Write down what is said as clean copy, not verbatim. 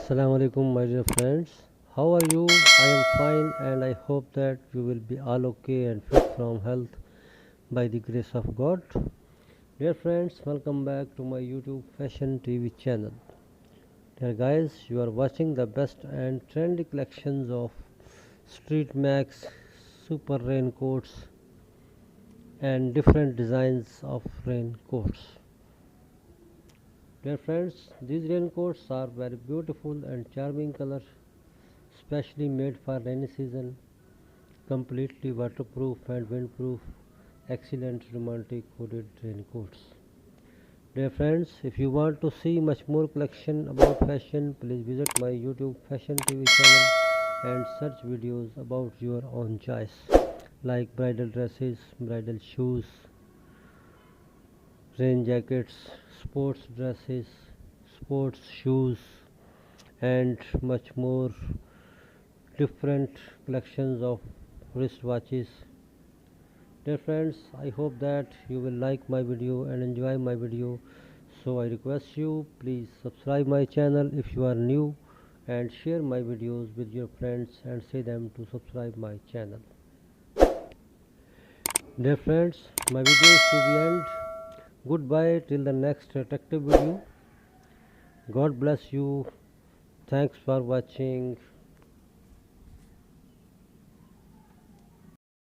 Assalamu alaikum my dear friends. How are you? I am fine and I hope that you will be all okay and fit from health by the grace of God. Dear friends, welcome back to my YouTube fashion TV channel. Dear guys, you are watching the best and trendy collections of street max, super raincoats and different designs of raincoats. Dear friends, these raincoats are very beautiful and charming colors, specially made for rainy season, completely waterproof and windproof, excellent romantic hooded raincoats. Dear friends, if you want to see much more collection about fashion, please visit my YouTube Fashion TV channel and search videos about your own choice, like bridal dresses, bridal shoes, rain jackets, sports dresses, sports shoes, and much more different collections of wristwatches. Dear friends, I hope that you will like my video and enjoy my video. So I request you, please subscribe my channel if you are new and share my videos with your friends and say them to subscribe my channel. Dear friends, my video is to the end. Goodbye till the next attractive video. God bless you. Thanks for watching.